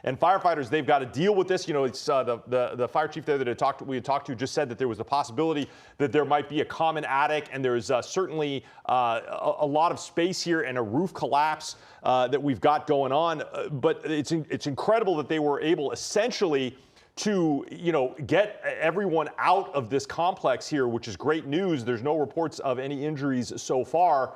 And firefighters, they've got to deal with this. You know, it's the fire chief there that we had talked to just said that there was a possibility that there might be a common attic, and there's certainly a lot of space here and a roof collapse that we've got going on. But it's incredible that they were able essentially to, get everyone out of this complex here, which is great news. There's no reports of any injuries so far.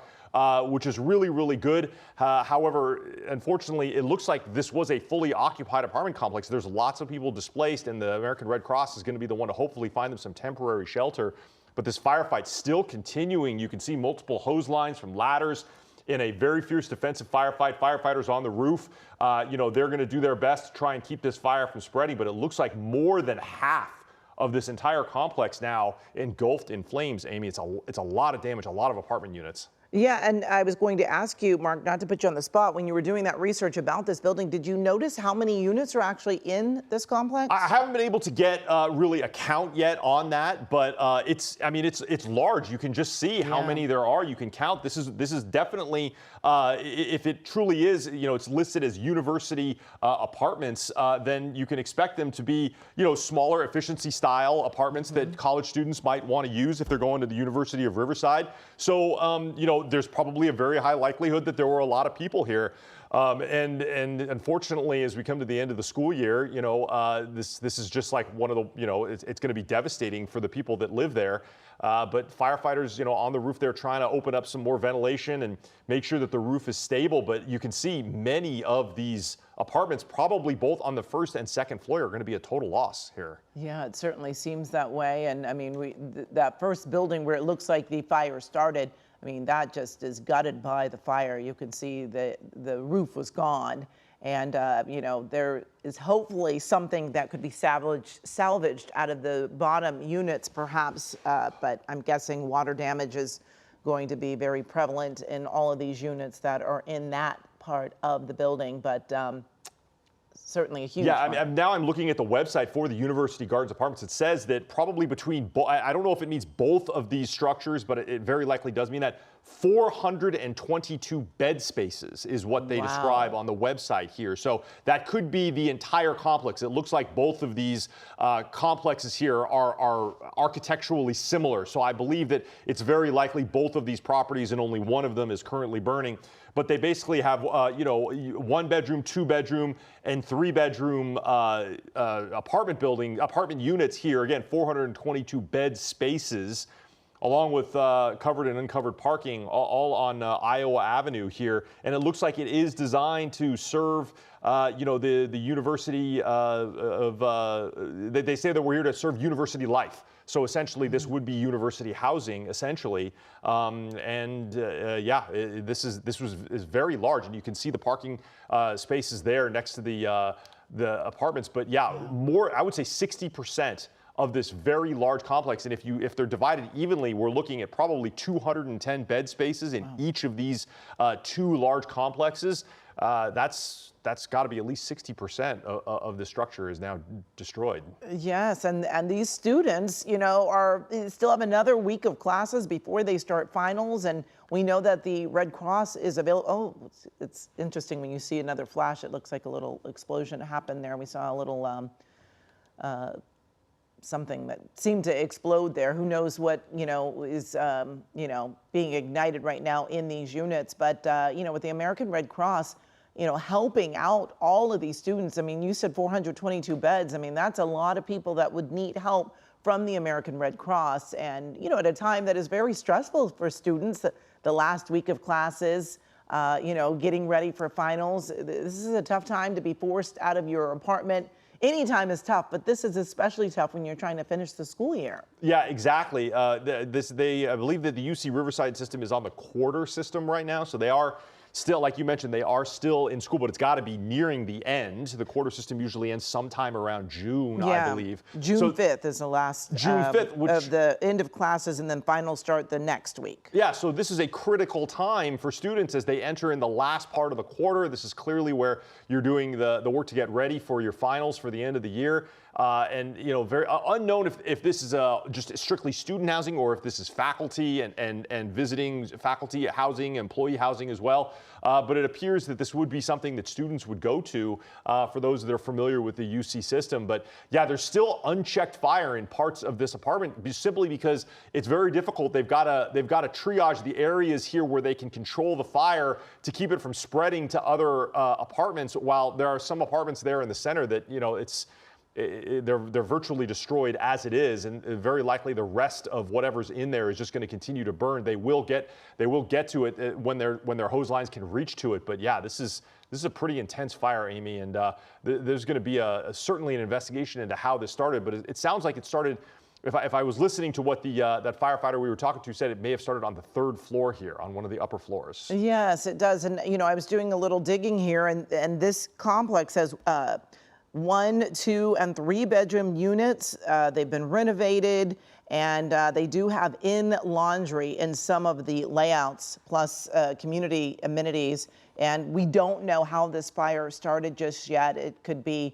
Which is really, really good. However, unfortunately, it looks like this was a fully occupied apartment complex. There's lots of people displaced, and the American Red Cross is going to be the one to hopefully find them some temporary shelter. But this firefight's still continuing. You can see multiple hose lines from ladders in a very fierce defensive firefight. Firefighters on the roof, they're going to do their best to try and keep this fire from spreading, but it looks like more than half of this entire complex now engulfed in flames. Amy, it's a lot of damage, a lot of apartment units. Yeah, and I was going to ask you, Mark, not to put you on the spot, when you were doing that research about this building, did you notice how many units are actually in this complex? I haven't been able to get really a count yet on that, but it's large. You can just see how many there are. You can count. This is definitely, if it truly is, it's listed as university apartments, then you can expect them to be, smaller efficiency style apartments that college students might want to use if they're going to the University of Riverside. So, there's probably a very high likelihood that there were a lot of people here. And unfortunately, as we come to the end of the school year, this is just like one of the, it's going to be devastating for the people that live there. But firefighters, on the roof, they're trying to open up some more ventilation and make sure that the roof is stable. But you can see many of these apartments, probably both on the first and second floor, are going to be a total loss here. Yeah, it certainly seems that way. And I mean, that first building where it looks like the fire started, I mean, that just is gutted by the fire. You can see the roof was gone. And, there is hopefully something that could be salvaged out of the bottom units, perhaps. But I'm guessing water damage is going to be very prevalent in all of these units that are in that part of the building. But certainly a huge one. Now I'm looking at the website for the University Gardens Apartments. It says that probably between, I don't know if it means both of these structures, but it very likely does mean that 422 bed spaces is what they describe on the website here. So that could be the entire complex. It looks like both of these complexes here are architecturally similar. So I believe that it's very likely both of these properties and only one of them is currently burning. But they basically have, 1 bedroom, 2 bedroom, and 3 bedroom apartment units here. Again, 422 bed spaces, along with covered and uncovered parking, all on Iowa Avenue here. And it looks like it is designed to serve, the university they say that we're here to serve university life. So essentially, this would be university housing, essentially. This is very large, and you can see the parking spaces there next to the apartments. But more, I would say 60% of this very large complex. And if they're divided evenly, we're looking at probably 210 bed spaces in each of these 2 large complexes. That's got to be at least 60% of the structure is now destroyed. Yes, and these students, still have another week of classes before they start finals, and we know that the Red Cross is available. Oh, it's interesting when you see another flash. It looks like a little explosion happened there. We saw a little something that seemed to explode there. Who knows what is being ignited right now in these units? But with the American Red Cross, helping out all of these students. I mean, you said 422 beds. I mean, that's a lot of people that would need help from the American Red Cross. And, at a time that is very stressful for students, the last week of classes, getting ready for finals. This is a tough time to be forced out of your apartment. Any time is tough, but this is especially tough when you're trying to finish the school year. Yeah, exactly. I believe that the UC Riverside system is on the quarter system right now, so they are still, like you mentioned, they are still in school, but it's got to be nearing the end. The quarter system usually ends sometime around June, I believe. June 5th is the last June 5th, of the end of classes, and then finals start the next week. Yeah, so this is a critical time for students as they enter in the last part of the quarter. This is clearly where you're doing the work to get ready for your finals for the end of the year. Very unknown if this is just strictly student housing or if this is faculty and visiting faculty housing, employee housing as well. but it appears that this would be something that students would go to for those that are familiar with the UC system. But yeah, there's still unchecked fire in parts of this apartment simply because it's very difficult. They've got to triage the areas here where they can control the fire to keep it from spreading to other apartments, while there are some apartments there in the center that, they're virtually destroyed as it is, and very likely the rest of whatever's in there is just going to continue to burn. They will get to it when their hose lines can reach to it. But yeah, this is a pretty intense fire, Amy, and there's going to be certainly an investigation into how this started. But it sounds like it started. If I was listening to what that firefighter we were talking to said, it may have started on the 3rd floor here, on one of the upper floors. Yes, it does. And I was doing a little digging here, and this complex has 1, 2, and 3 bedroom units. They've been renovated, and they do have in laundry in some of the layouts, plus community amenities. And we don't know how this fire started just yet. It could be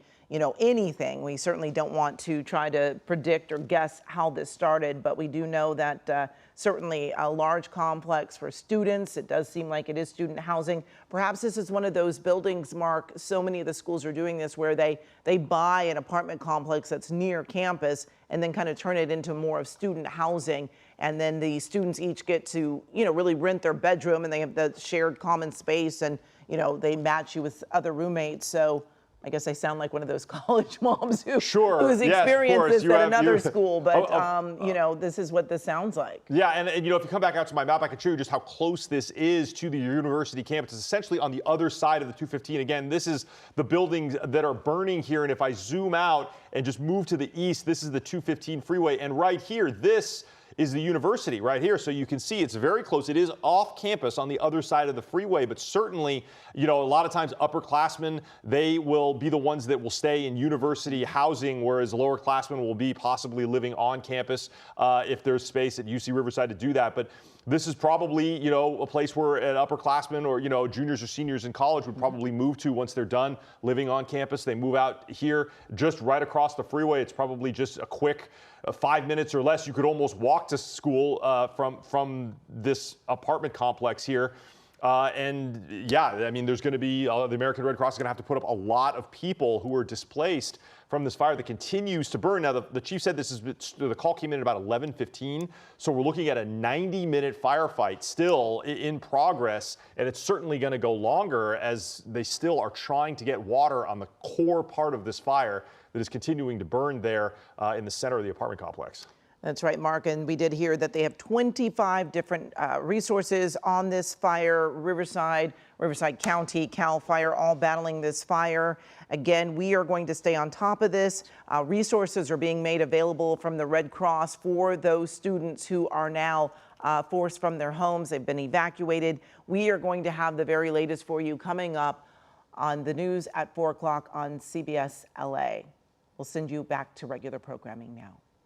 anything. We certainly don't want to try to predict or guess how this started, but we do know that certainly a large complex for students. It does seem like it is student housing. Perhaps this is one of those buildings, Mark, so many of the schools are doing this, where they buy an apartment complex that's near campus and then kind of turn it into more of student housing. And then the students each get to, really rent their bedroom, and they have the shared common space, and, they match you with other roommates. So I guess I sound like one of those college moms who's experienced this at another school, but this is what this sounds like. Yeah, and if you come back out to my map, I can show you just how close this is to the university campus. It's essentially on the other side of the 215. Again, this is the buildings that are burning here, and if I zoom out and just move to the east, this is the 215 freeway, and right here, this is the university right here. So you can see it's very close. It is off campus on the other side of the freeway, but certainly, a lot of times upperclassmen, they will be the ones that will stay in university housing, whereas lowerclassmen will be possibly living on campus if there's space at UC Riverside to do that. But this is probably, a place where an upperclassman or, juniors or seniors in college would probably move to once they're done living on campus. They move out here just right across the freeway. It's probably just a quick 5 minutes or less. You could almost walk to school from this apartment complex here. And yeah, I mean, there's going to be, the American Red Cross is going to have to put up a lot of people who are displaced from this fire that continues to burn. Now, the chief said the call came in at about 11:15. So we're looking at a 90-minute firefight still in progress. And it's certainly going to go longer as they still are trying to get water on the core part of this fire that is continuing to burn there in the center of the apartment complex. That's right, Mark. And we did hear that they have 25 different resources on this fire. Riverside County, CAL FIRE, all battling this fire. Again, we are going to stay on top of this. Resources are being made available from the Red Cross for those students who are now forced from their homes. They've been evacuated. We are going to have the very latest for you coming up on the news at 4 o'clock on CBS LA. We'll send you back to regular programming now.